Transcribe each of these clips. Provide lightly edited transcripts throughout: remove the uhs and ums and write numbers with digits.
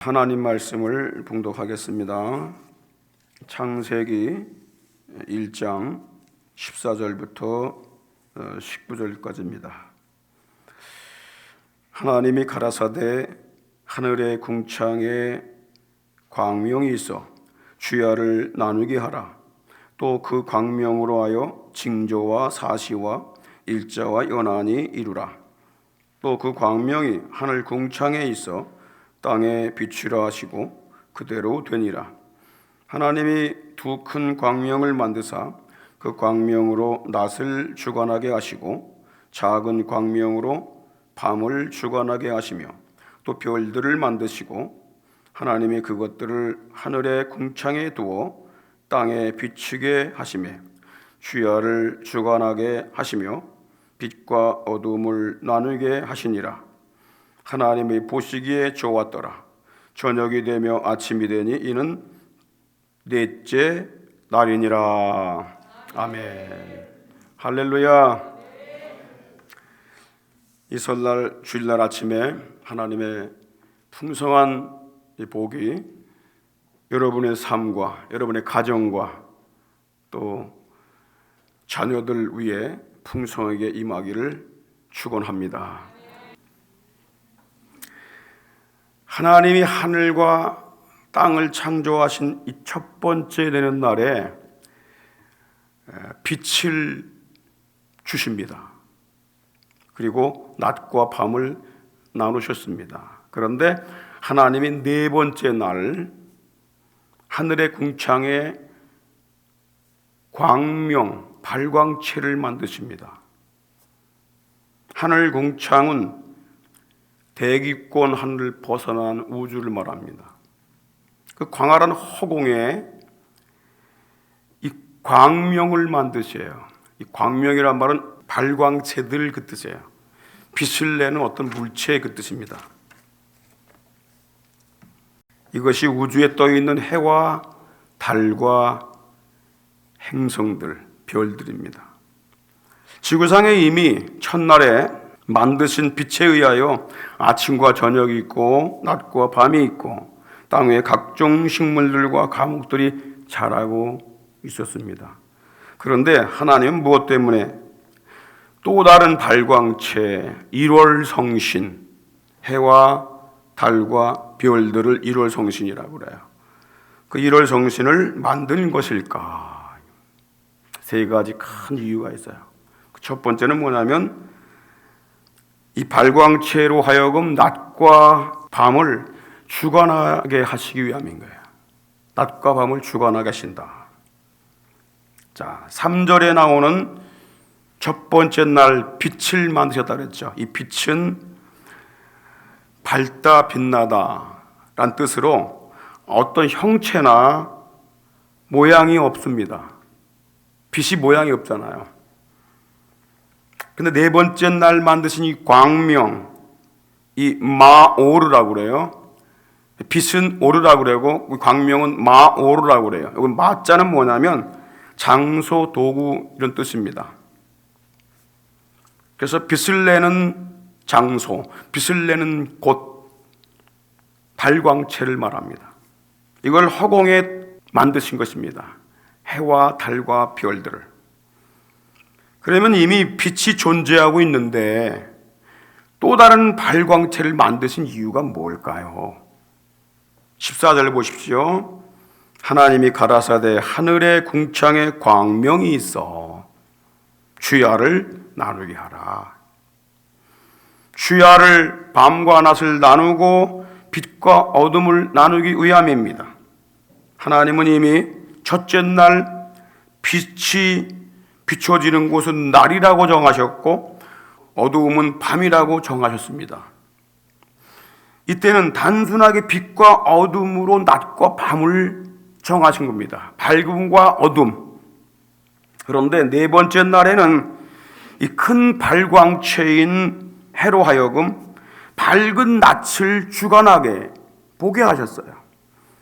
하나님 말씀을 봉독하겠습니다. 창세기 1장 14절부터 19절까지입니다. 하나님이 가라사대 하늘의 궁창에 광명이 있어 주야를 나누게 하라. 또 그 광명으로 하여 징조와 사시와 일자와 연한이 이루라. 또 그 광명이 하늘 궁창에 있어 땅에 비추라 하시고 그대로 되니라. 하나님이 두 큰 광명을 만드사 그 광명으로 낮을 주관하게 하시고 작은 광명으로 밤을 주관하게 하시며 또 별들을 만드시고 하나님이 그것들을 하늘의 궁창에 두어 땅에 비추게 하시며 주야를 주관하게 하시며 빛과 어둠을 나누게 하시니라. 하나님이 보시기에 좋았더라. 저녁이 되며 아침이 되니 이는 넷째 날이니라. 아멘. 할렐루야. 이 설날 주일날 아침에 하나님의 풍성한 이 복이 여러분의 삶과 여러분의 가정과 또 자녀들 위에 풍성하게 임하기를 축원합니다. 하나님이 하늘과 땅을 창조하신 이 첫 번째 되는 날에 빛을 주십니다. 그리고 낮과 밤을 나누셨습니다. 그런데 하나님이 네 번째 날 하늘의 궁창에 광명, 발광체를 만드십니다. 하늘 궁창은 대기권 하늘을 벗어난 우주를 말합니다. 그 광활한 허공에 이 광명을 만드셔요. 이 광명이란 말은 발광체들 그 뜻이에요. 빛을 내는 어떤 물체 그 뜻입니다. 이것이 우주에 떠 있는 해와 달과 행성들, 별들입니다. 지구상에 이미 첫날에 만드신 빛에 의하여 아침과 저녁이 있고 낮과 밤이 있고 땅 위에 각종 식물들과 과목들이 자라고 있었습니다. 그런데 하나님은 무엇 때문에 또 다른 발광체 1월 성신, 해와 달과 별들을 1월 성신이라고 그래요. 그 1월 성신을 만든 것일까? 세 가지 큰 이유가 있어요. 첫 번째는 뭐냐면 이 발광체로 하여금 낮과 밤을 주관하게 하시기 위함인 거예요. 낮과 밤을 주관하게 하신다. 자, 3절에 나오는 첫 번째 날 빛을 만드셨다 그랬죠. 이 빛은 밝다 빛나다 라는 뜻으로 어떤 형체나 모양이 없습니다. 빛이 모양이 없잖아요. 근데 네 번째 날 만드신 이 광명, 이 마오르라고 그래요. 빛은 오르라고 그러고 광명은 마오르라고 그래요. 여기 마자는 뭐냐면 장소, 도구 이런 뜻입니다. 그래서 빛을 내는 장소, 빛을 내는 곳, 발광체를 말합니다. 이걸 허공에 만드신 것입니다. 해와 달과 별들을. 그러면 이미 빛이 존재하고 있는데 또 다른 발광체를 만드신 이유가 뭘까요? 14절 보십시오. 하나님이 가라사대 하늘의 궁창에 광명이 있어 주야를 나누게 하라. 주야를 밤과 낮을 나누고 빛과 어둠을 나누기 위함입니다. 하나님은 이미 첫째 날 빛이 비춰지는 곳은 날이라고 정하셨고 어두움은 밤이라고 정하셨습니다. 이때는 단순하게 빛과 어둠으로 낮과 밤을 정하신 겁니다. 밝음과 어둠. 그런데 네 번째 날에는 이 큰 발광체인 해로 하여금 밝은 낯을 주관하게 보게 하셨어요.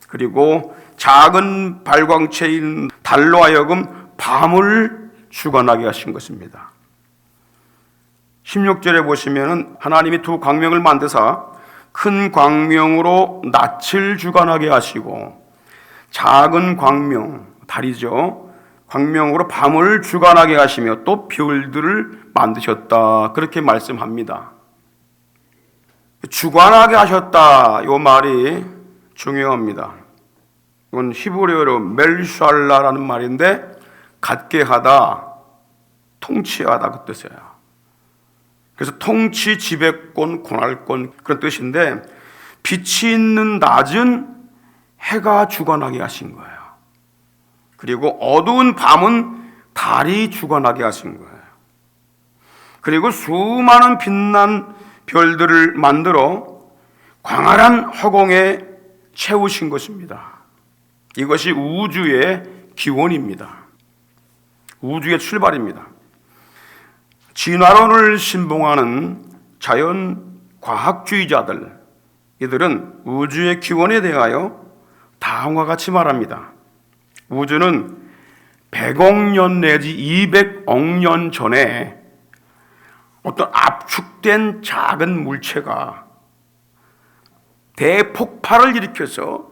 그리고 작은 발광체인 달로 하여금 밤을 주관하게 하신 것입니다. 16절에 보시면은 하나님이 두 광명을 만드사 큰 광명으로 낯을 주관하게 하시고 작은 광명, 달이죠. 광명으로 밤을 주관하게 하시며 또 별들을 만드셨다. 그렇게 말씀합니다. 주관하게 하셨다. 이 말이 중요합니다. 이건 히브리어로 멜샬라라는 말인데 갖게 하다, 통치하다 그 뜻이에요. 그래서 통치, 지배권, 권할권 그런 뜻인데 빛이 있는 낮은 해가 주관하게 하신 거예요. 그리고 어두운 밤은 달이 주관하게 하신 거예요. 그리고 수많은 빛난 별들을 만들어 광활한 허공에 채우신 것입니다. 이것이 우주의 기원입니다. 우주의 출발입니다. 진화론을 신봉하는 자연과학주의자들, 이들은 우주의 기원에 대하여 다음과 같이 말합니다. 우주는 100억 년 내지 200억 년 전에 어떤 압축된 작은 물체가 대폭발을 일으켜서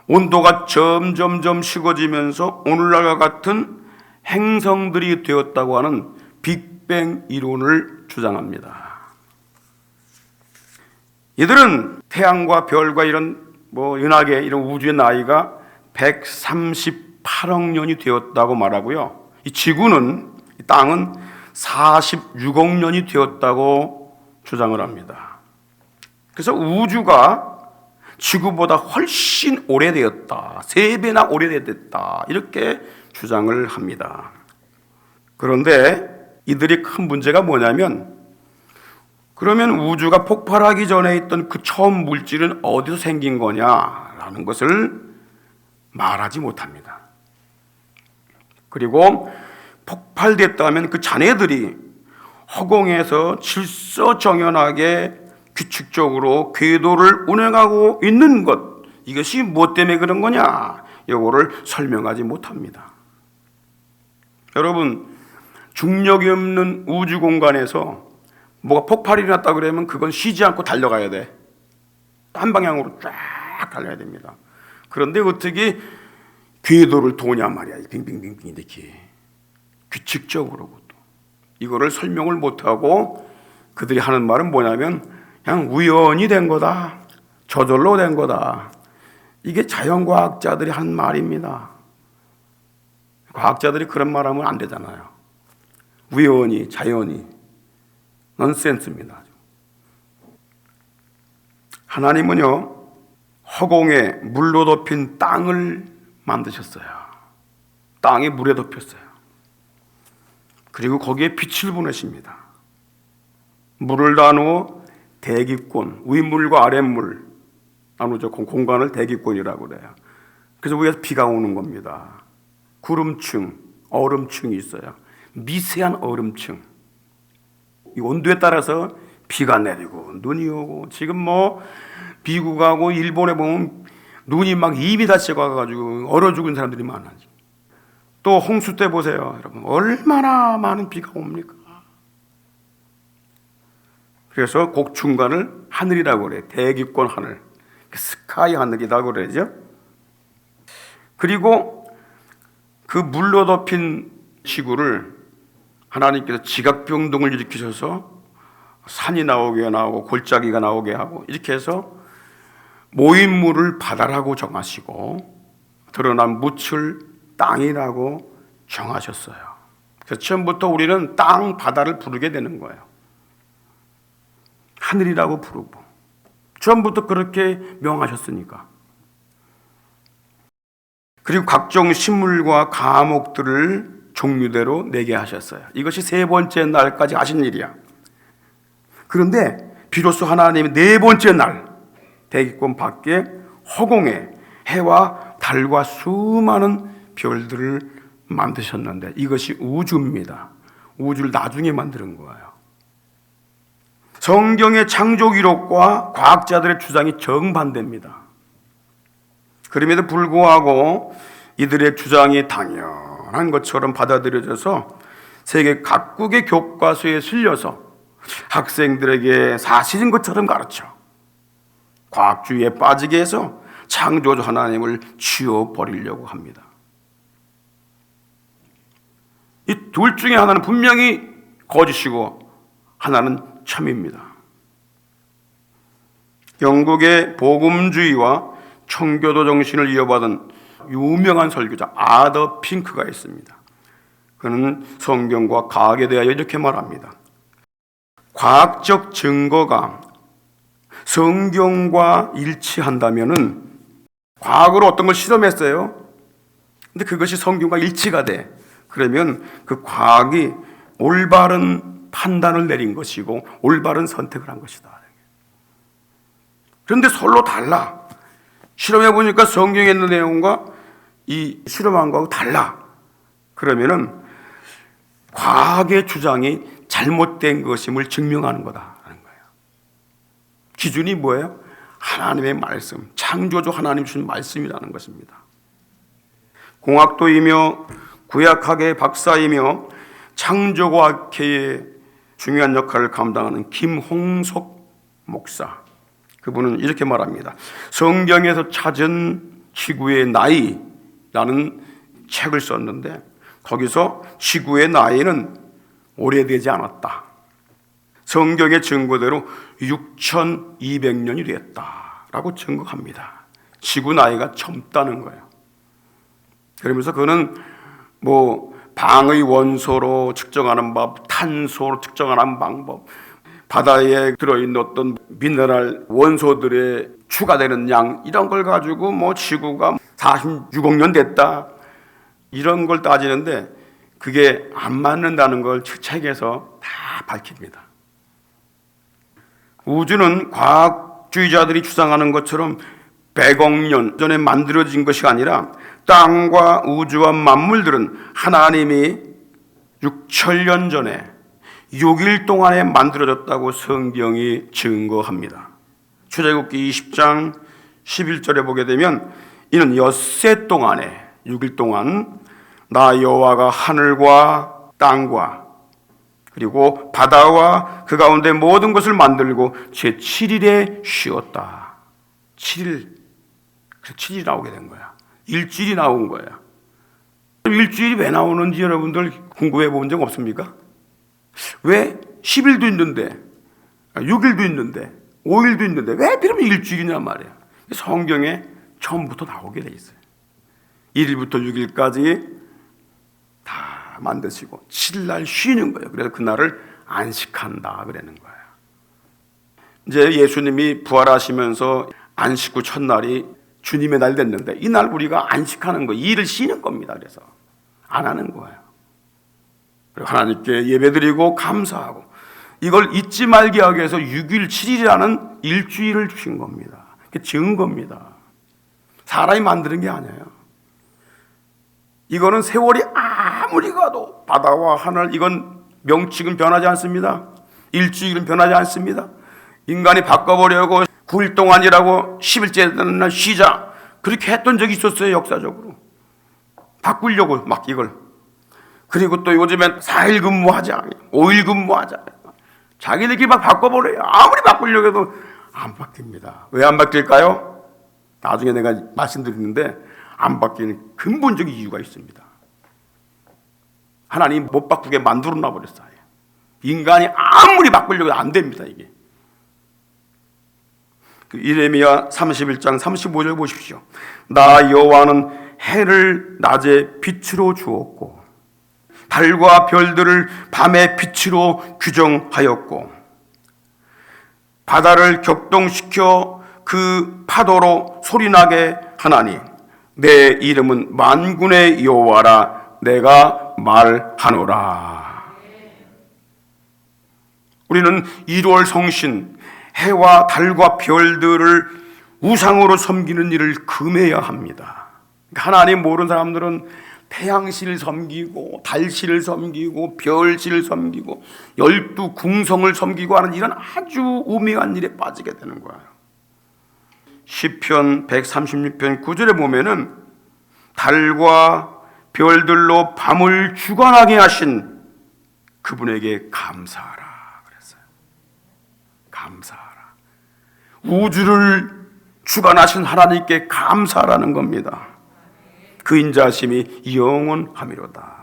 온도가 점점점 식어지면서 오늘날과 같은 행성들이 되었다고 하는 빅뱅 이론을 주장합니다. 이들은 태양과 별과 이런 은하계 이런 우주의 나이가 138억 년이 되었다고 말하고요. 이 지구는, 이 땅은 46억 년이 되었다고 주장을 합니다. 그래서 우주가 지구보다 훨씬 오래되었다, 3배나 오래됐다, 이렇게 주장을 합니다. 그런데 이들이 큰 문제가 뭐냐면, 그러면 우주가 폭발하기 전에 있던 그 처음 물질은 어디서 생긴 거냐라는 것을 말하지 못합니다. 그리고 폭발됐다면 그 잔해들이 허공에서 질서정연하게 규칙적으로 궤도를 운행하고 있는 것, 이것이 무엇 때문에 그런 거냐, 이거를 설명하지 못합니다. 여러분, 중력이 없는 우주 공간에서 뭐가 폭발이 났다 그러면 그건 쉬지 않고 달려가야 돼. 한 방향으로 쫙 달려야 됩니다. 그런데 어떻게 궤도를 도냐 말이야. 빙빙빙빙 이렇게 규칙적으로. 이거를 설명을 못하고 그들이 하는 말은 뭐냐면 그냥 우연히 된 거다, 저절로 된 거다. 이게 자연과학자들이 하는 말입니다. 과학자들이 그런 말하면 안 되잖아요. 우연히, 자연이. 넌센스입니다. 하나님은요, 허공에 물로 덮인 땅을 만드셨어요. 땅이 물에 덮였어요. 그리고 거기에 빛을 보내십니다. 물을 나누어 대기권, 윗물과 아랫물 나누죠. 공간을 대기권이라고 그래요. 그래서 위에서 비가 오는 겁니다. 구름층, 얼음층이 있어요. 미세한 얼음층. 이 온도에 따라서 비가 내리고 눈이 오고, 지금 미국하고 일본에 보면 눈이 막 2m씩 와가지고 얼어 죽은 사람들이 많아요. 또 홍수 때 보세요, 여러분. 얼마나 많은 비가 옵니까? 그래서 곡중간을 하늘이라고 그래요. 대기권 하늘. 스카이 하늘이라고 그러죠. 그리고 그 물로 덮인 지구를 하나님께서 지각병동을 일으키셔서 산이 나오게 하고 골짜기가 나오게 하고 이렇게 해서 모인 물을 바다라고 정하시고 드러난 묻을 땅이라고 정하셨어요. 그래서 처음부터 우리는 땅, 바다를 부르게 되는 거예요. 하늘이라고 부르고 처음부터 그렇게 명하셨으니까. 그리고 각종 식물과 과목들을 종류대로 내게 하셨어요. 이것이 3번째 날까지 하신 일이야. 그런데 비로소 하나님이 4번째 날 대기권 밖에 허공에 해와 달과 수많은 별들을 만드셨는데 이것이 우주입니다. 우주를 나중에 만드는 거예요. 성경의 창조 기록과 과학자들의 주장이 정반대입니다. 그럼에도 불구하고 이들의 주장이 당연한 것처럼 받아들여져서 세계 각국의 교과서에 실려서 학생들에게 사실인 것처럼 가르쳐 과학주의에 빠지게 해서 창조주 하나님을 지워버리려고 합니다. 이 둘 중에 하나는 분명히 거짓이고 하나는 참입니다. 영국의 복음주의와 청교도 정신을 이어받은 유명한 설교자 아더 핑크가 있습니다. 그는 성경과 과학에 대하여 이렇게 말합니다. 과학적 증거가 성경과 일치한다면은 과학으로 어떤 걸 실험했어요. 근데 그것이 성경과 일치가 돼. 그러면 그 과학이 올바른 판단을 내린 것이고 올바른 선택을 한 것이다. 그런데 서로 달라. 실험해 보니까 성경에 있는 내용과 이 실험한 거하고 달라. 그러면은 과학의 주장이 잘못된 것임을 증명하는 거다라는 거예요. 기준이 뭐예요? 하나님의 말씀, 창조주 하나님 주신 말씀이라는 것입니다. 공학도이며 구약학의 박사이며 창조과학회의 중요한 역할을 감당하는 김홍석 목사, 그분은 이렇게 말합니다. 성경에서 찾은 지구의 나이라는 책을 썼는데 거기서 지구의 나이는 오래되지 않았다. 성경의 증거대로 6200년이 됐다라고 증거합니다. 지구 나이가 젊다는 거예요. 그러면서 그는 방의 원소로 측정하는 법, 탄소로 측정하는 방법, 바다에 들어있는 어떤 미네랄 원소들의 추가되는 양, 이런 걸 가지고 지구가 46억 년 됐다, 이런 걸 따지는데 그게 안 맞는다는 걸 책에서 다 밝힙니다. 우주는 과학주의자들이 주장하는 것처럼 100억 년 전에 만들어진 것이 아니라 땅과 우주와 만물들은 하나님이 6천년 전에 6일 동안에 만들어졌다고 성경이 증거합니다. 출애굽기 20장 11절에 보게 되면 이는 엿새 동안에 6일 동안 나 여호와가 하늘과 땅과 그리고 바다와 그 가운데 모든 것을 만들고 제 7일에 쉬었다. 7일, 그래서 7일이 나오게 된 거야. 일주일이 나온 거야. 일주일이 왜 나오는지 여러분들 궁금해 본 적 없습니까? 왜 10일도 있는데 6일도 있는데 5일도 있는데 왜 그러면 일주일이냐 말이야. 성경에 처음부터 나오게 돼 있어요. 1일부터 6일까지 다 만드시고 7일 쉬는 거예요. 그래서 그날을 안식한다 그러는 거예요. 이제 예수님이 부활하시면서 안식 후 첫날이 주님의 날 됐는데 이날 우리가 안식하는 거, 일을 쉬는 겁니다. 그래서 안 하는 거예요. 그리고 하나님께 예배드리고 감사하고 이걸 잊지 말게 하기 위해서 6일 7일이라는 일주일을 주신 겁니다. 그게 증거입니다. 사람이 만드는 게 아니에요. 이거는 세월이 아무리 가도 바다와 하늘, 이건 명칭은 변하지 않습니다. 일주일은 변하지 않습니다. 인간이 바꿔보려고 9일 동안이라고 10일째 되는 날 쉬자, 그렇게 했던 적이 있었어요. 역사적으로 바꾸려고 막 이걸. 그리고 또 요즘엔 4일 근무하자, 5일 근무하자, 자기들끼리 막 바꿔버려요. 아무리 바꾸려고 해도 안 바뀝니다. 왜 안 바뀔까요? 나중에 내가 말씀드리는데 안 바뀌는 근본적인 이유가 있습니다. 하나님 못 바꾸게 만들어 놔버렸어요. 인간이 아무리 바꾸려고 해도 안 됩니다. 이게 이레미야 31장 35절 보십시오. 나 여호와는 해를 낮에 빛으로 주었고 달과 별들을 밤의 빛으로 규정하였고 바다를 격동시켜 그 파도로 소리나게 하나니 내 이름은 만군의 여호와라 내가 말하노라. 우리는 1월 성신, 해와 달과 별들을 우상으로 섬기는 일을 금해야 합니다. 하나님 모르는 사람들은 태양신을 섬기고 달신을 섬기고 별신을 섬기고 12궁성을 섬기고 하는 이런 아주 우매한 일에 빠지게 되는 거예요. 시편 136편 9절에 보면은 달과 별들로 밤을 주관하게 하신 그분에게 감사하라 그랬어요. 감사하라. 우주를 주관하신 하나님께 감사하라는 겁니다. 그 인자하심이 영원하미로다.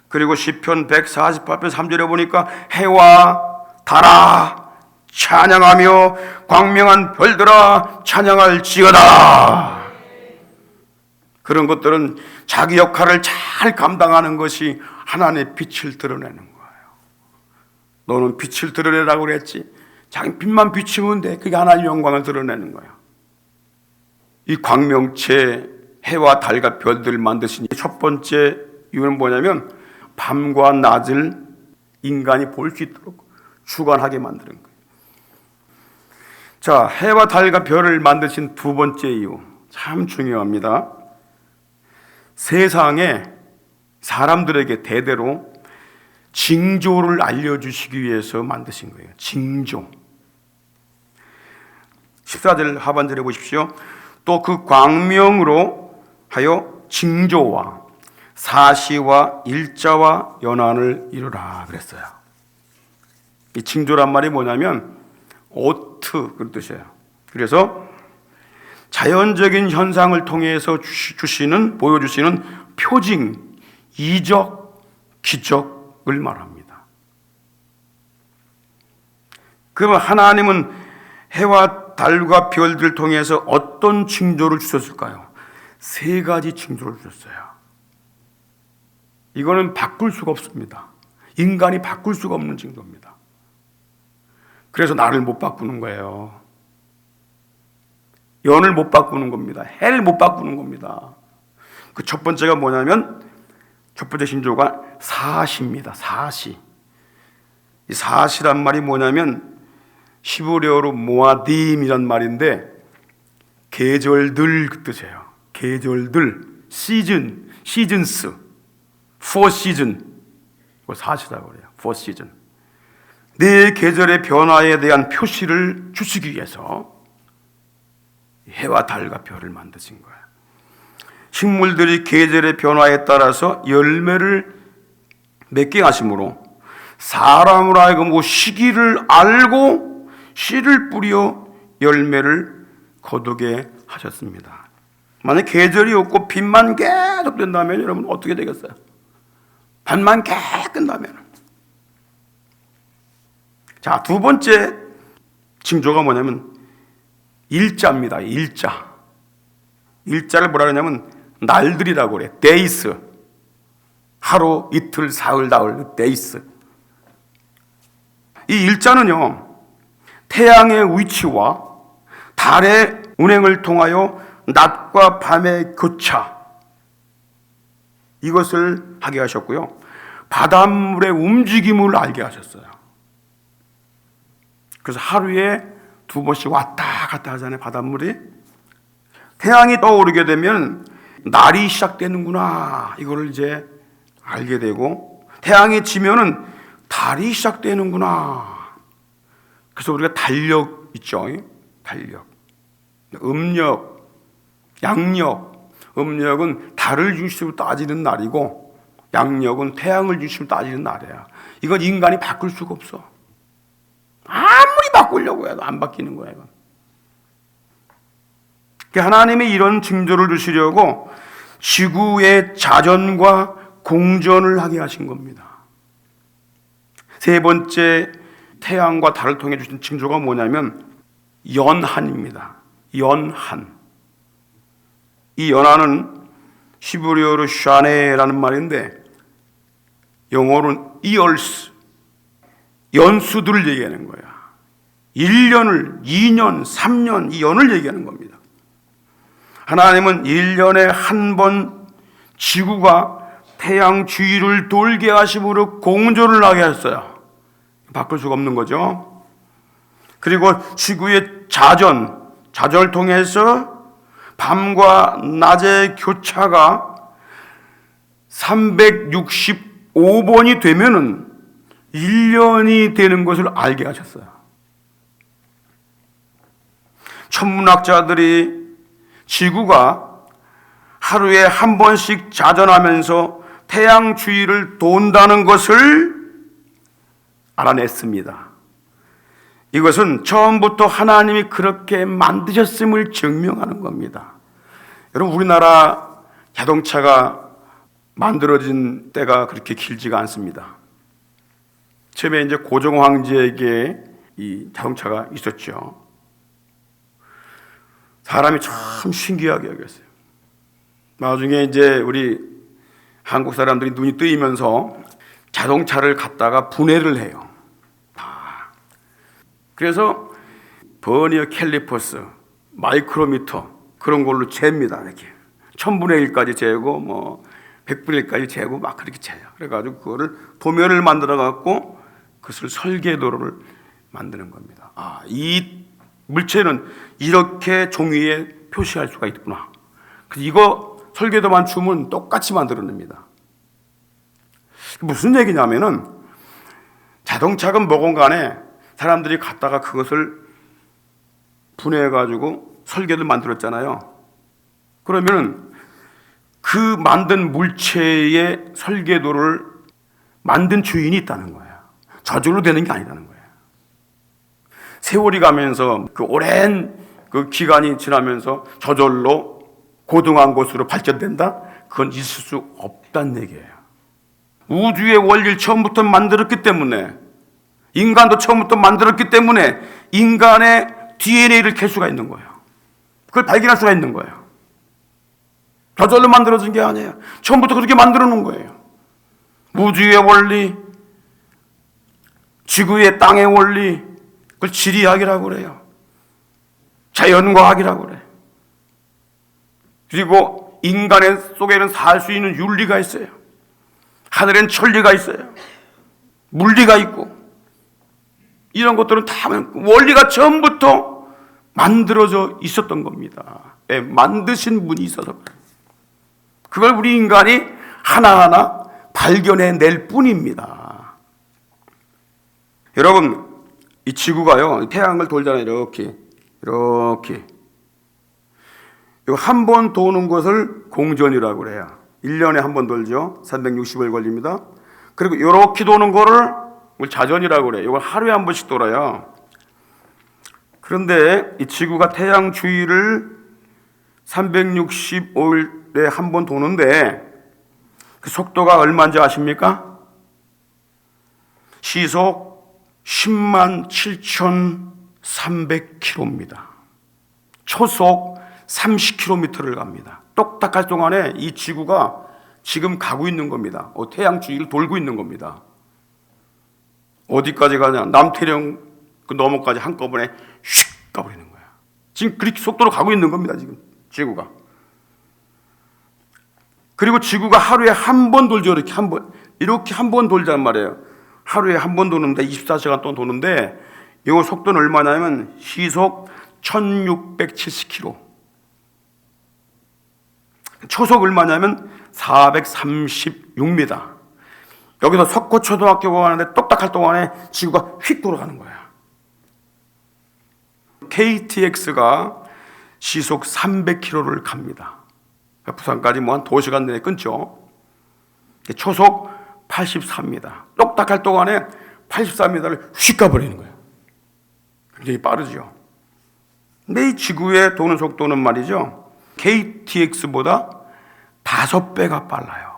그리고 시편 148편 3절에 보니까 해와 달아 찬양하며 광명한 별들아 찬양할지어다. 그런 것들은 자기 역할을 잘 감당하는 것이 하나님의 빛을 드러내는 거예요. 너는 빛을 드러내라고 그랬지. 자기 빛만 비추면 돼. 그게 하나님의 영광을 드러내는 거예요. 이 광명체 해와 달과 별들을 만드신 첫 번째 이유는 뭐냐면 밤과 낮을 인간이 볼 수 있도록 주관하게 만드는 거예요. 자, 해와 달과 별을 만드신 두 번째 이유, 참 중요합니다. 세상에 사람들에게 대대로 징조를 알려주시기 위해서 만드신 거예요. 징조. 14절 하반절에 보십시오. 또 그 광명으로 하여 징조와 사시와 일자와 연한을 이루라 그랬어요. 이 징조란 말이 뭐냐면 오트 그런 뜻이에요. 그래서 자연적인 현상을 통해서 보여주시는 표징, 이적, 기적을 말합니다. 그러면 하나님은 해와 달과 별들을 통해서 어떤 징조를 주셨을까요? 세 가지 징조를 주셨어요. 이거는 바꿀 수가 없습니다. 인간이 바꿀 수가 없는 징조입니다. 그래서 나를 못 바꾸는 거예요. 연을 못 바꾸는 겁니다. 해를 못 바꾸는 겁니다. 그 첫 번째가 뭐냐면 첫 번째 징조가 사시입니다. 사시. 이 사시란 말이 뭐냐면 히브리어로 모아딤이란 말인데 계절들 그 뜻이에요. 계절들, 시즌스, four season, 사시라고 그래요. four season. 네 계절의 변화에 대한 표시를 주시기 위해서 해와 달과 별을 만드신 거예요. 식물들이 계절의 변화에 따라서 열매를 맺게 하심으로 사람으로 하여금 시기를 알고 씨를 뿌려 열매를 거두게 하셨습니다. 만약 계절이 없고 빛만 계속 된다면 여러분 어떻게 되겠어요? 밤만 계속 끈다면. 자, 두 번째 징조가 뭐냐면 일자입니다. 일자를 뭐라 그러냐면 날들이라고 그래. days. 하루, 이틀, 사흘, 나흘, days. 이 일자는요, 태양의 위치와 달의 운행을 통하여 낮과 밤의 교차, 이것을 하게 하셨고요. 바닷물의 움직임을 알게 하셨어요. 그래서 하루에 두 번씩 왔다 갔다 하잖아요, 바닷물이. 태양이 떠오르게 되면 날이 시작되는구나, 이거를 이제 알게 되고, 태양이 지면은 달이 시작되는구나. 그래서 우리가 달력 있죠, 달력. 음력, 양력. 음력은 달을 중심으로 따지는 날이고, 양력은 태양을 중심으로 따지는 날이야. 이건 인간이 바꿀 수가 없어. 아무리 바꾸려고 해도 안 바뀌는 거야, 이건. 하나님이 이런 징조를 주시려고 지구의 자전과 공전을 하게 하신 겁니다. 세 번째 태양과 달을 통해 주신 징조가 뭐냐면 연한입니다. 연한. 이 연한은 히브리어로 샤네라는 말인데 영어로는 years, 연수들을 얘기하는 거야. 1년을, 2년, 3년, 이 연을 얘기하는 겁니다. 하나님은 1년에 한 번 지구가 태양 주위를 돌게 하심으로 공전을 하게 했어요. 바꿀 수가 없는 거죠. 그리고 지구의 자전을 통해서 밤과 낮의 교차가 365번이 되면은 1년이 되는 것을 알게 하셨어요. 천문학자들이 지구가 하루에 한 번씩 자전하면서 태양 주위를 돈다는 것을 알아냈습니다. 이것은 처음부터 하나님이 그렇게 만드셨음을 증명하는 겁니다. 여러분, 우리나라 자동차가 만들어진 때가 그렇게 길지가 않습니다. 처음에 이제 고종 황제에게 이 자동차가 있었죠. 사람이 참 신기하게 여겼어요. 나중에 이제 우리 한국 사람들이 눈이 뜨이면서 자동차를 갖다가 분해를 해요. 그래서 버니어 캘리퍼스, 마이크로미터 그런 걸로 잽니다. 이렇게 1000분의 1까지 재고 뭐 100분의 1까지 재고 막 그렇게 재요. 그래가지고 그거를 도면을 만들어 갖고 그것을 설계도를 만드는 겁니다. 이 물체는 이렇게 종이에 표시할 수가 있구나. 이거 설계도만 주면 똑같이 만들어냅니다. 무슨 얘기냐면은 자동차건 뭐건 간에 사람들이 갖다가 그것을 분해해가지고 설계를 만들었잖아요. 그러면 그 만든 물체의 설계도를 만든 주인이 있다는 거예요. 저절로 되는 게 아니라는 거예요. 세월이 가면서 그 오랜 그 기간이 지나면서 저절로 고등한 것으로 발전된다? 그건 있을 수 없다는 얘기예요. 우주의 원리를 처음부터 만들었기 때문에, 인간도 처음부터 만들었기 때문에 인간의 DNA를 캘 수가 있는 거예요. 그걸 발견할 수가 있는 거예요. 저절로 만들어진 게 아니에요. 처음부터 그렇게 만들어 놓은 거예요. 우주의 원리, 지구의 땅의 원리, 그걸 지리학이라고 그래요. 자연과학이라고 그래. 그리고 인간의 속에는 살 수 있는 윤리가 있어요. 하늘엔 천리가 있어요. 물리가 있고, 이런 것들은 다 원리가 처음부터 만들어져 있었던 겁니다. 만드신 분이 있어서 그래요. 그걸 우리 인간이 하나하나 발견해낼 뿐입니다. 여러분, 이 지구가요, 태양을 돌잖아요. 이렇게 이거 한 번 도는 것을 공전이라고 그래요. 1년에 한 번 돌죠. 360일 걸립니다. 그리고 이렇게 도는 거를 자전이라고 그래요. 이걸 하루에 한 번씩 돌아요. 그런데 이 지구가 태양 주위를 365일에 한 번 도는데 그 속도가 얼마인지 아십니까? 시속 10만 7,300km입니다. 초속 30km를 갑니다. 똑딱할 동안에 이 지구가 지금 가고 있는 겁니다. 태양 주위를 돌고 있는 겁니다. 어디까지 가냐? 남태령 그 너머까지 한꺼번에 슉 가버리는 거야. 지금 그렇게 속도로 가고 있는 겁니다. 지금 지구가. 그리고 지구가 하루에 한 번 돌죠. 이렇게 한 번 돌단 말이에요. 하루에 한 번 도는데 24시간 동안 도는데 이 속도는 얼마냐면 시속 1670km. 초속 얼마냐면 436m. 여기서 석고초등학교 가는데 똑딱할 동안에 지구가 휙 돌아가는 거야. KTX가 시속 300km를 갑니다. 부산까지 뭐 한 2시간 내에 끊죠. 초속 83m. 똑딱할 동안에 83m를 휙 가버리는 거예요. 굉장히 빠르죠. 근데 이 지구의 도는 속도는 말이죠, KTX보다 5배가 빨라요.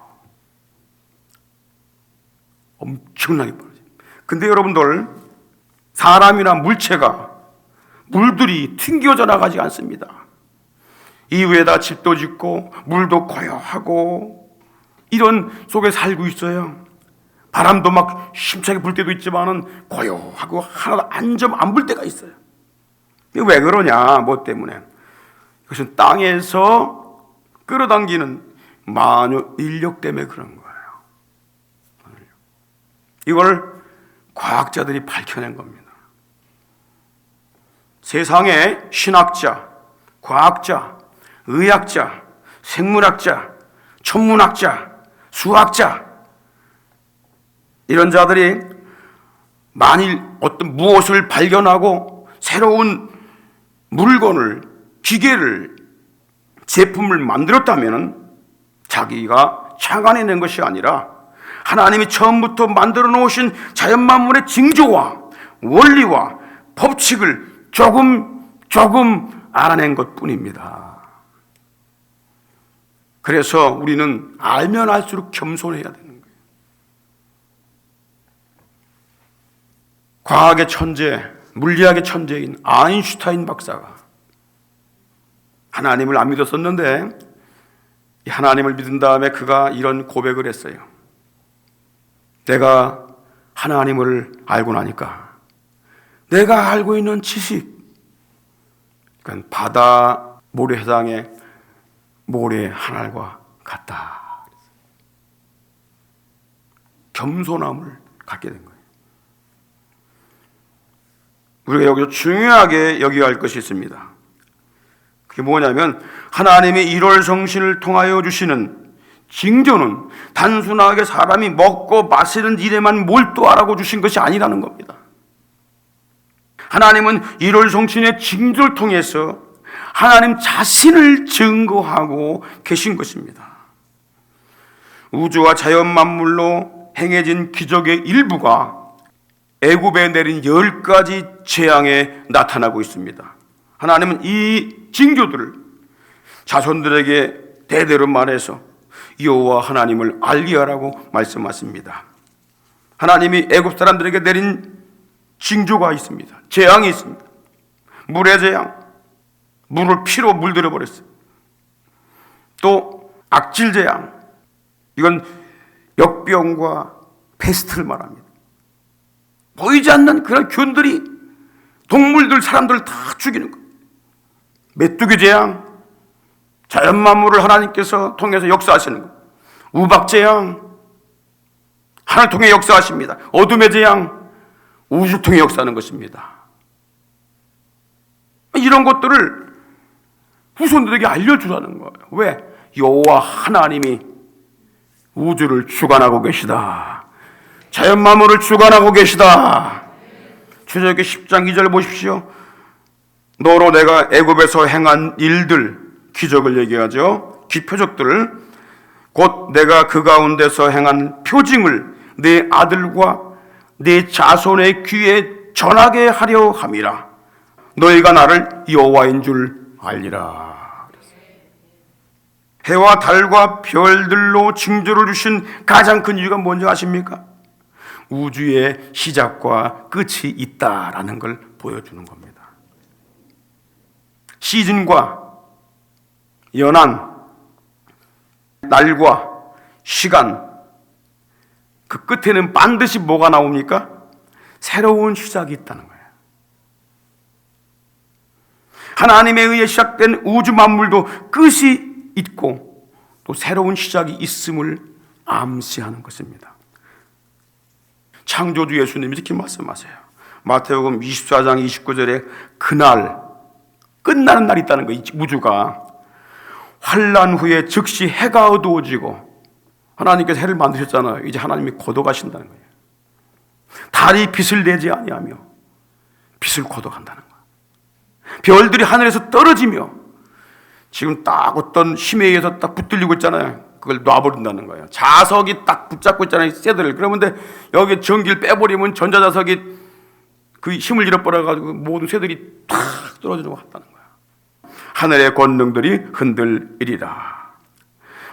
엄청나게 빠르죠. 근데 여러분들, 사람이나 물들이 튕겨져 나가지 않습니다. 이 위에다 집도 짓고 물도 고요하고 이런 속에 살고 있어요. 바람도 막 힘차게 불 때도 있지만은 고요하고 하나도 안 불 때가 있어요. 왜 그러냐? 뭐 때문에? 그것은 땅에서 끌어당기는 만유 인력 때문에 그런 거예요. 이걸 과학자들이 밝혀낸 겁니다. 세상에 신학자, 과학자, 의학자, 생물학자, 천문학자, 수학자, 이런 자들이 만일 어떤 무엇을 발견하고 새로운 물건을, 기계를, 제품을 만들었다면 자기가 창안해낸 것이 아니라 하나님이 처음부터 만들어 놓으신 자연 만물의 징조와 원리와 법칙을 조금 알아낸 것뿐입니다. 그래서 우리는 알면 알수록 겸손해야 되는 거예요. 과학의 천재, 물리학의 천재인 아인슈타인 박사가 하나님을 안 믿었었는데 하나님을 믿은 다음에 그가 이런 고백을 했어요. 내가 하나님을 알고 나니까 내가 알고 있는 지식, 그러니까 바다 모래해상의 모래 하늘과 같다. 겸손함을 갖게 된 거예요. 우리가 여기서 중요하게 여겨야 할 것이 있습니다. 그게 뭐냐면 하나님의 일월성신을 통하여 주시는 징조는 단순하게 사람이 먹고 마시는 일에만 몰두하라고 주신 것이 아니라는 겁니다. 하나님은 일월성신의 징조를 통해서 하나님 자신을 증거하고 계신 것입니다. 우주와 자연 만물로 행해진 기적의 일부가 애굽에 내린 10가지 재앙에 나타나고 있습니다. 하나님은 이 징조들을 자손들에게 대대로 말해서 여호와 하나님을 알게 하라고 말씀하십니다. 하나님이 애굽 사람들에게 내린 징조가 있습니다. 재앙이 있습니다. 물의 재앙, 물을 피로 물들여 버렸어요. 또 악질 재앙, 이건 역병과 패스트를 말합니다. 보이지 않는 그런 균들이 동물들, 사람들을 다 죽이는 거예요. 메뚜기 재앙, 자연 만물을 하나님께서 통해서 역사하시는 거예요. 우박 재앙, 하늘 통해 역사하십니다. 어둠의 재앙, 우주 통해 역사하는 것입니다. 이런 것들을 후손들에게 알려주라는 거예요. 왜? 여호와 하나님이 우주를 주관하고 계시다. 자연 만물을 주관하고 계시다. 출애굽기 10장 2절 보십시오. 너로 내가 애굽에서 행한 일들, 기적을 얘기하죠. 기표적들을 곧 내가 그 가운데서 행한 표징을 내 아들과 내 자손의 귀에 전하게 하려 함이라. 너희가 나를 여호와인 줄 알리라. 해와 달과 별들로 징조를 주신 가장 큰 이유가 뭔지 아십니까? 우주의 시작과 끝이 있다라는 걸 보여주는 겁니다. 시즌과 연한, 날과 시간, 그 끝에는 반드시 뭐가 나옵니까? 새로운 시작이 있다는 거예요. 하나님에 의해 시작된 우주 만물도 끝이 있고 또 새로운 시작이 있음을 암시하는 것입니다. 창조주 예수님이 이렇게 말씀하세요. 마태복음 24장 29절에 그날, 끝나는 날이 있다는 거예요. 우주가 환난 후에 즉시 해가 어두워지고, 하나님께서 해를 만드셨잖아요. 이제 하나님이 걷어가신다는 거예요. 달이 빛을 내지 아니하며 빛을 걷어간다는 거예요. 별들이 하늘에서 떨어지며, 지금 딱 어떤 힘에 의해서 딱 붙들리고 있잖아요. 그걸 놔버린다는 거예요. 자석이 딱 붙잡고 있잖아요, 새들을. 그러면 여기 전기를 빼버리면 전자자석이 그 힘을 잃어버려가지고 모든 새들이 탁 떨어지려고 한다는 거예요. 하늘의 권능들이 흔들리리라.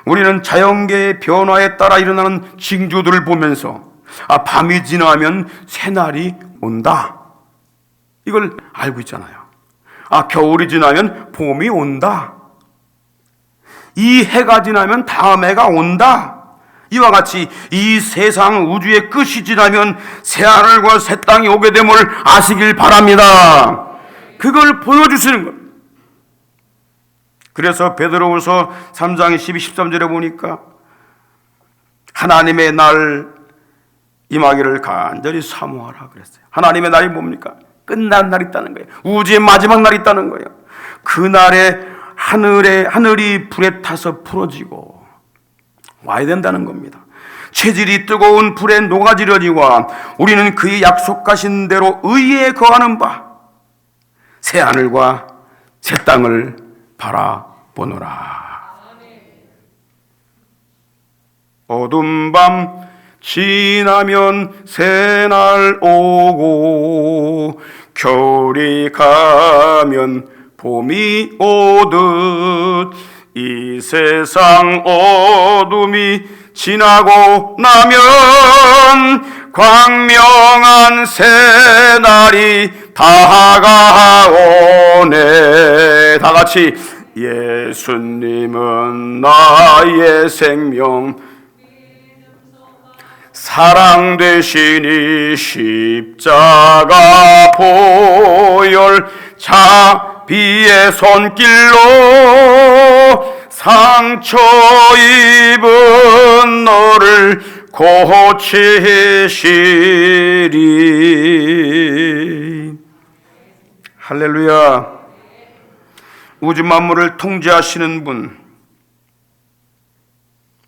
우리는 자연계의 변화에 따라 일어나는 징조들을 보면서 밤이 지나면 새날이 온다, 이걸 알고 있잖아요. 겨울이 지나면 봄이 온다, 이 해가 지나면 다음 해가 온다, 이와 같이 이 세상 우주의 끝이 지나면 새하늘과 새 땅이 오게 됨을 아시길 바랍니다. 그걸 보여주시는 거예요. 그래서 베드로후서 3장 12, 13절에 보니까 하나님의 날 임하기를 간절히 사모하라 그랬어요. 하나님의 날이 뭡니까? 끝난 날이 있다는 거예요. 우주의 마지막 날이 있다는 거예요. 그날에 하늘이 불에 타서 풀어지고 와야 된다는 겁니다. 체질이 뜨거운 불에 녹아지려니와 우리는 그의 약속하신 대로 의에 거하는 바 새 하늘과 새 땅을 바라보노라. 어둠 밤 지나면 새날 오고 겨울이 가면 봄이 오듯 이 세상 어둠이 지나고 나면 광명한 새날이 다가오네. 다 같이 예수님은 나의 생명 사랑 되시니 십자가 보혈 자비의 손길로 상처 입은 너를 고치시리. 할렐루야. 우주 만물을 통제하시는 분,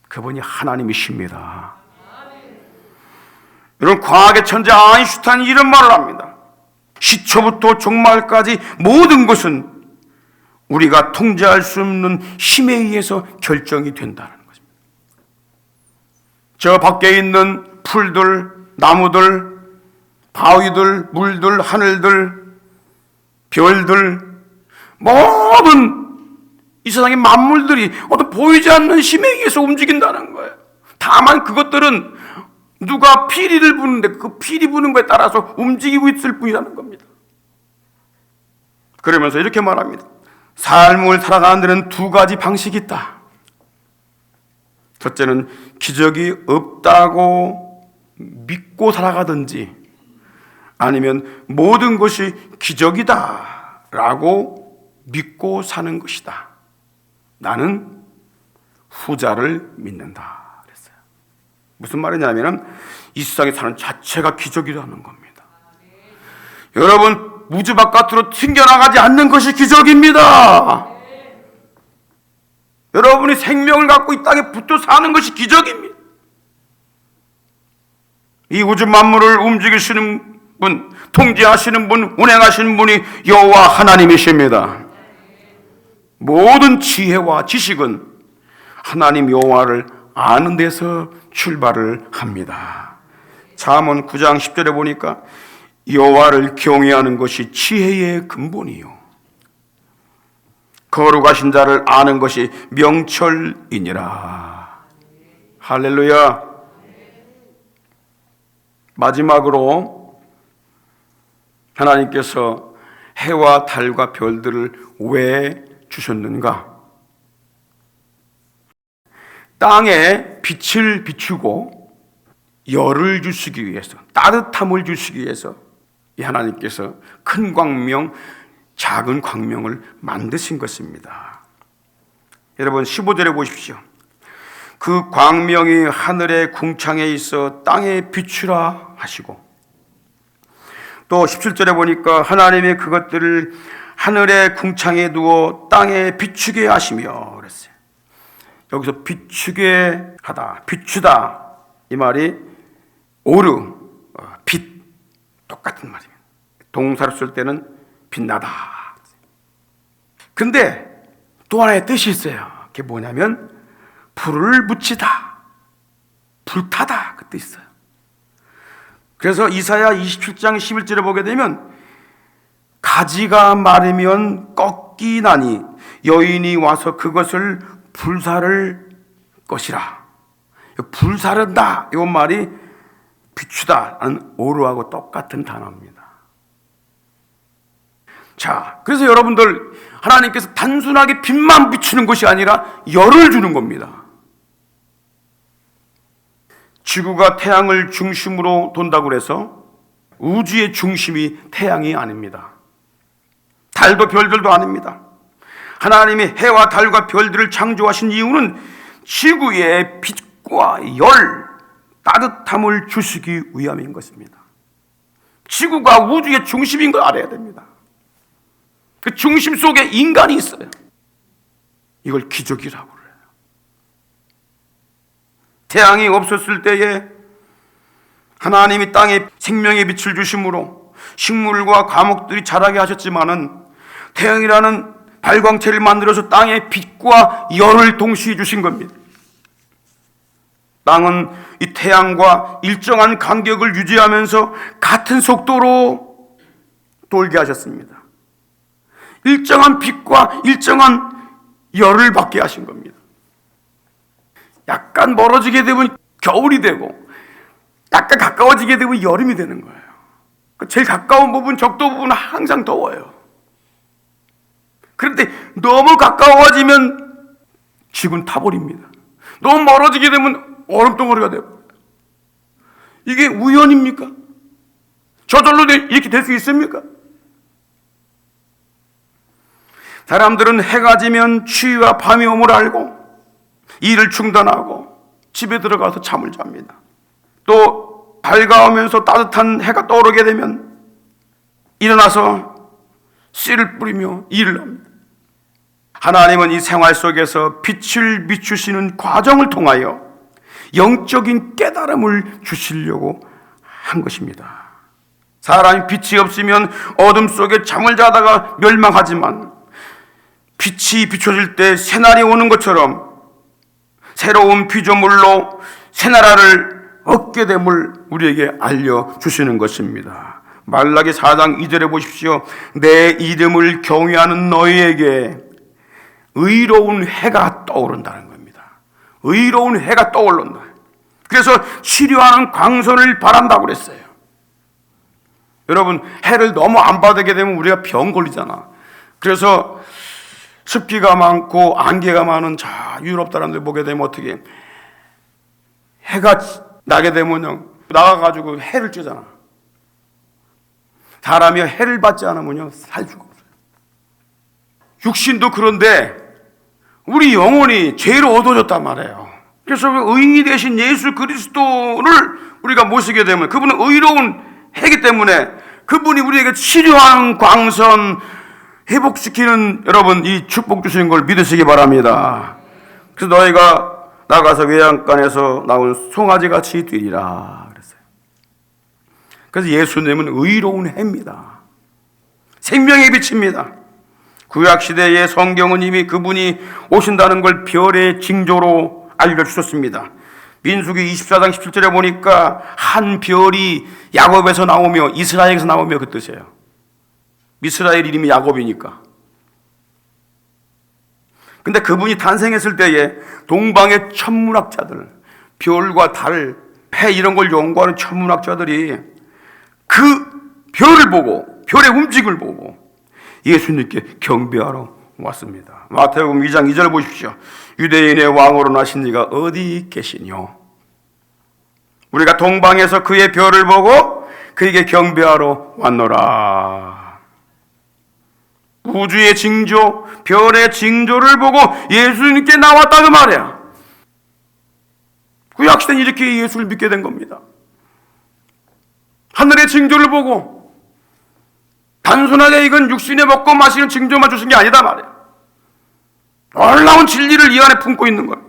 그분이 하나님이십니다. 여러분, 과학의 천재 아인슈타인이 이런 말을 합니다. 시초부터 종말까지 모든 것은 우리가 통제할 수 없는 힘에 의해서 결정이 된다는 것입니다. 저 밖에 있는 풀들, 나무들, 바위들, 물들, 하늘들, 별들, 모든 이 세상의 만물들이 어떤 보이지 않는 힘에 의해서 움직인다는 거예요. 다만 그것들은 누가 피리를 부는데 그 피리 부는 거에 따라서 움직이고 있을 뿐이라는 겁니다. 그러면서 이렇게 말합니다. 삶을 살아가는 데는 두 가지 방식이 있다. 첫째는 기적이 없다고 믿고 살아가든지, 아니면 모든 것이 기적이다 라고 믿고 사는 것이다. 나는 후자를 믿는다. 무슨 말이냐면 이 세상에 사는 자체가 기적이라는 겁니다. 여러분, 우주 바깥으로 튕겨나가지 않는 것이 기적입니다. 여러분이 생명을 갖고 이 땅에 붙어 사는 것이 기적입니다. 이 우주 만물을 움직이시는 분, 통제하시는 분, 운행하시는 분이 여호와 하나님이십니다. 모든 지혜와 지식은 하나님 여호와를 아는 데서 출발을 합니다. 잠언 9장 10절에 보니까 여호와를 경외하는 것이 지혜의 근본이요, 거룩하신 자를 아는 것이 명철이니라. 할렐루야. 마지막으로 하나님께서 해와 달과 별들을 왜 주셨는가? 땅에 빛을 비추고 열을 주시기 위해서, 따뜻함을 주시기 위해서 이 하나님께서 큰 광명, 작은 광명을 만드신 것입니다. 여러분, 15절에 보십시오. 그 광명이 하늘의 궁창에 있어 땅에 비추라 하시고, 또 17절에 보니까 하나님이 그것들을 하늘의 궁창에 두어 땅에 비추게 하시며 그랬어요. 여기서 비추게 하다, 비추다, 이 말이 오르, 빛, 똑같은 말입니다. 동사로 쓸 때는 빛나다. 근데 또 하나의 뜻이 있어요. 그게 뭐냐면 불을 붙이다, 불타다, 그 뜻이 있어요. 그래서 이사야 27장 11절에 보게 되면 가지가 마르면 꺾이나니 여인이 와서 그것을 불사를 것이라. 불사른다, 이 말이 비추다라는 오르하고 똑같은 단어입니다. 자, 그래서 여러분들, 하나님께서 단순하게 빛만 비추는 것이 아니라 열을 주는 겁니다. 지구가 태양을 중심으로 돈다고 해서 우주의 중심이 태양이 아닙니다. 달도 별들도 아닙니다. 하나님이 해와 달과 별들을 창조하신 이유는 지구에 빛과 열, 따뜻함을 주시기 위함인 것입니다. 지구가 우주의 중심인 걸 알아야 됩니다. 그 중심 속에 인간이 있어요. 이걸 기적이라고 그래요. 태양이 없었을 때에 하나님이 땅에 생명의 빛을 주심으로 식물과 과목들이 자라게 하셨지만은 태양이라는 발광체를 만들어서 땅에 빛과 열을 동시에 주신 겁니다. 땅은 이 태양과 일정한 간격을 유지하면서 같은 속도로 돌게 하셨습니다. 일정한 빛과 일정한 열을 받게 하신 겁니다. 약간 멀어지게 되면 겨울이 되고 약간 가까워지게 되면 여름이 되는 거예요. 제일 가까운 부분, 적도 부분은 항상 더워요. 그런데 너무 가까워지면 지구는 타버립니다. 너무 멀어지게 되면 얼음덩어리가 되고. 이게 우연입니까? 저절로 이렇게 될 수 있습니까? 사람들은 해가 지면 추위와 밤이 오므로 알고 일을 중단하고 집에 들어가서 잠을 잡니다. 또 밝아오면서 따뜻한 해가 떠오르게 되면 일어나서 씨를 뿌리며 일을 합니다. 하나님은 이 생활 속에서 빛을 비추시는 과정을 통하여 영적인 깨달음을 주시려고 한 것입니다. 사람이 빛이 없으면 어둠 속에 잠을 자다가 멸망하지만 빛이 비춰질 때 새날이 오는 것처럼 새로운 피조물로 새나라를 얻게 됨을 우리에게 알려주시는 것입니다. 말라기 4장 2절에 보십시오. 내 이름을 경외하는 너희에게 의로운 해가 떠오른다는 겁니다. 의로운 해가 떠오른다. 그래서 치료하는 광선을 바란다고 그랬어요. 여러분, 해를 너무 안 받게 되면 우리가 병 걸리잖아. 그래서 습기가 많고 안개가 많은 유럽 사람들 보게 되면 어떻게 해가 나게 되면요, 나가가지고 해를 쬐잖아. 사람이 해를 받지 않으면요 살 수가 없어요. 육신도 그런데 우리 영혼이 죄로 얻어졌단 말이에요. 그래서 의인이 되신 예수 그리스도를 우리가 모시게 되면 그분은 의로운 해기 때문에 그분이 우리에게 치료하는 광선, 회복시키는 여러분 이 축복 주시는 걸 믿으시기 바랍니다. 그래서 너희가 나가서 외양간에서 나온 송아지같이 뛰리라 그랬어요. 그래서 예수님은 의로운 해입니다. 생명의 빛입니다. 구약시대의 성경은 이미 그분이 오신다는 걸 별의 징조로 알려주셨습니다. 민수기 24장 17절에 보니까 한 별이 야곱에서 나오며 이스라엘에서 나오며 그 뜻이에요. 이스라엘 이름이 야곱이니까. 근데 그분이 탄생했을 때에 동방의 천문학자들, 별과 달, 해 이런 걸 연구하는 천문학자들이 그 별을 보고 별의 움직임을 보고 예수님께 경배하러 왔습니다. 마태복음 2장 2절 보십시오. 유대인의 왕으로 나신 이가 어디 계시뇨? 우리가 동방에서 그의 별을 보고 그에게 경배하러 왔노라. 우주의 징조, 별의 징조를 보고 예수님께 나왔다는 말이야. 구약시대는 이렇게 예수를 믿게 된 겁니다. 하늘의 징조를 보고 단순하게 이건 육신에 먹고 마시는 징조만 주신 게 아니다 말이야. 놀라운 진리를 이 안에 품고 있는 거야.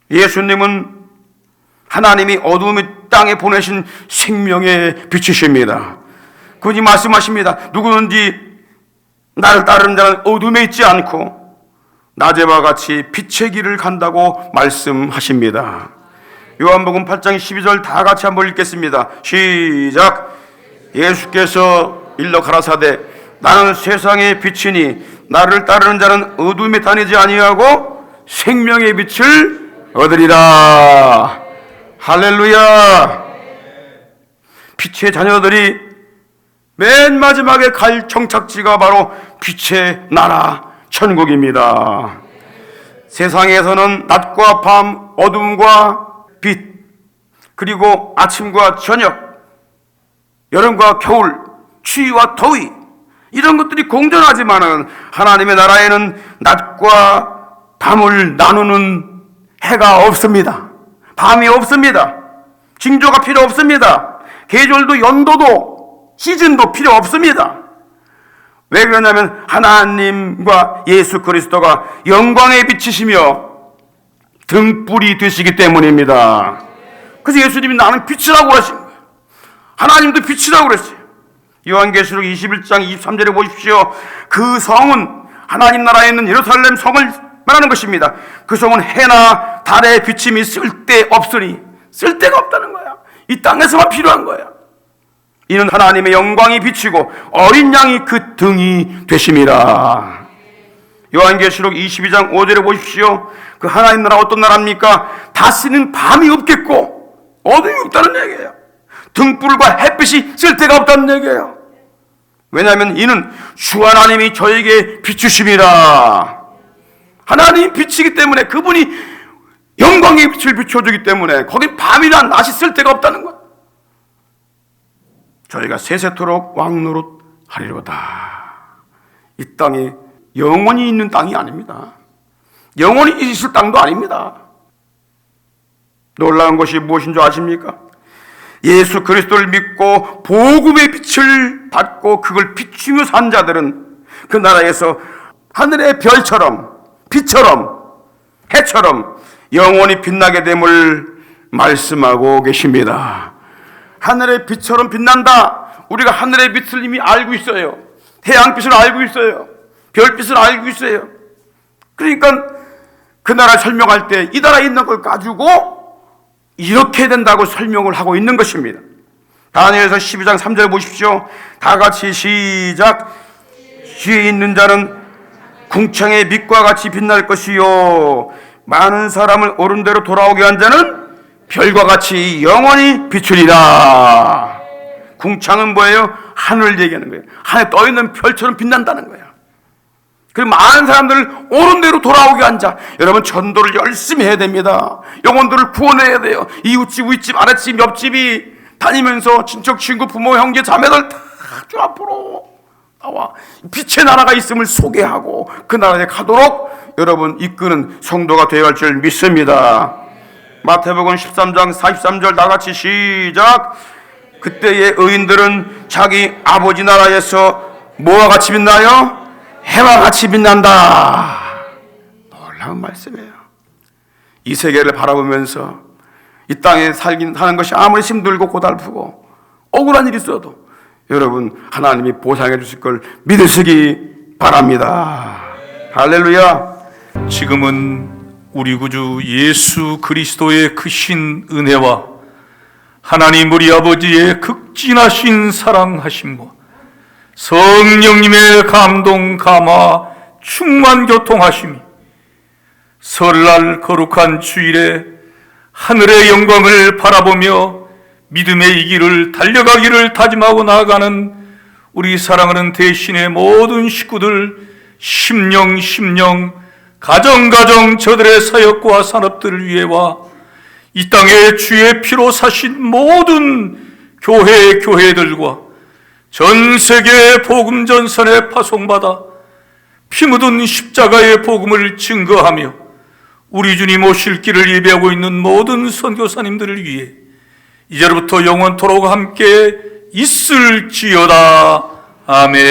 예수님은 하나님이 어두움의 땅에 보내신 생명의 빛이십니다. 그분이 말씀하십니다. 누구든지 나를 따르는 자는 어둠에 있지 않고 낮에와 같이 빛의 길을 간다고 말씀하십니다. 요한복음 8장 12절 다 같이 한번 읽겠습니다. 시작. 예수께서 일러 가라사대 나는 세상의 빛이니 나를 따르는 자는 어둠에 다니지 아니하고 생명의 빛을 얻으리라. 할렐루야. 빛의 자녀들이 맨 마지막에 갈 정착지가 바로 빛의 나라 천국입니다. 세상에서는 낮과 밤, 어둠과 빛, 그리고 아침과 저녁, 여름과 겨울, 추위와 더위 이런 것들이 공존하지만은 하나님의 나라에는 낮과 밤을 나누는 해가 없습니다. 밤이 없습니다. 징조가 필요 없습니다. 계절도 연도도 시즌도 필요 없습니다. 왜 그러냐면 하나님과 예수 그리스도가 영광의 빛이시며 등불이 되시기 때문입니다. 그래서 예수님이 나는 빛이라고 그러신 거예요. 하나님도 빛이라고 그랬어요. 요한계시록 21장 23절에 보십시오. 그 성은 하나님 나라에 있는 예루살렘 성을 말하는 것입니다. 그 성은 해나 달의 비침이 쓸데없으니 쓸데가 없다는 거야. 이 땅에서만 필요한 거야. 이는 하나님의 영광이 비치고 어린 양이 그 등이 되심이라. 요한계시록 22장 5절에 보십시오. 그 하나님 나라 어떤 나라입니까? 다시는 밤이 없겠고 어둠이 없다는 얘기예요. 등불과 햇빛이 쓸 데가 없다는 얘기예요. 왜냐하면 이는 주 하나님이 저에게 비추심이라. 하나님이 비치기 때문에, 그분이 영광의 빛을 비춰주기 때문에 거긴 밤이나 낮이 쓸 데가 없다는 거예요. 저희가 세세토록 왕노릇 하리로다. 이 땅이 영원히 있는 땅이 아닙니다. 영원히 있을 땅도 아닙니다. 놀라운 것이 무엇인 줄 아십니까? 예수 그리스도를 믿고 복음의 빛을 받고 그걸 비추며 산 자들은 그 나라에서 하늘의 별처럼, 빛처럼, 해처럼 영원히 빛나게 됨을 말씀하고 계십니다. 하늘의 빛처럼 빛난다. 우리가 하늘의 빛을 이미 알고 있어요. 태양빛을 알고 있어요. 별빛을 알고 있어요. 그러니까 그 나라 설명할 때 이 나라에 있는 걸 가지고 이렇게 된다고 설명을 하고 있는 것입니다. 다니엘서 12장 3절 보십시오. 다 같이 시작. 뒤에 있는 자는 궁창의 빛과 같이 빛날 것이요 많은 사람을 옳은 대로 돌아오게 한 자는 별과 같이 영원히 비추리라. 궁창은 뭐예요? 하늘을 얘기하는 거예요. 하늘에 떠있는 별처럼 빛난다는 거예요. 그리고 많은 사람들을 옳은 대로 돌아오게 한 자. 여러분, 전도를 열심히 해야 됩니다. 영혼들을 구원해야 돼요. 이웃집, 윗집, 아랫집, 옆집이 다니면서 친척, 친구, 부모, 형제, 자매들 다 주 앞으로 나와 빛의 나라가 있음을 소개하고 그 나라에 가도록 여러분 이끄는 성도가 되어야 할 줄 믿습니다. 마태복음 13장 43절 다 같이 시작. 그때의 의인들은 자기 아버지 나라에서 뭐와 같이 빛나요? 해와 같이 빛난다. 놀라운 말씀이에요. 이 세계를 바라보면서 이 땅에 사는 것이 아무리 힘들고 고달프고 억울한 일이 있어도 여러분 하나님이 보상해 주실 걸 믿으시기 바랍니다. 할렐루야. 지금은 우리 구주 예수 그리스도의 크신 은혜와 하나님 우리 아버지의 극진하신 사랑하심과 성령님의 감동 감화 충만 교통하심이 설날 거룩한 주일에 하늘의 영광을 바라보며 믿음의 이 길을 달려가기를 다짐하고 나아가는 우리 사랑하는 대신의 모든 식구들 심령 가정 저들의 사역과 산업들을 위해와 이 땅에 주의 피로 사신 모든 교회들과 전 세계 복음 전선에 파송받아 피 묻은 십자가의 복음을 증거하며 우리 주님 오실 길을 예배하고 있는 모든 선교사님들을 위해 이제로부터 영원토록 함께 있을지어다. 아멘.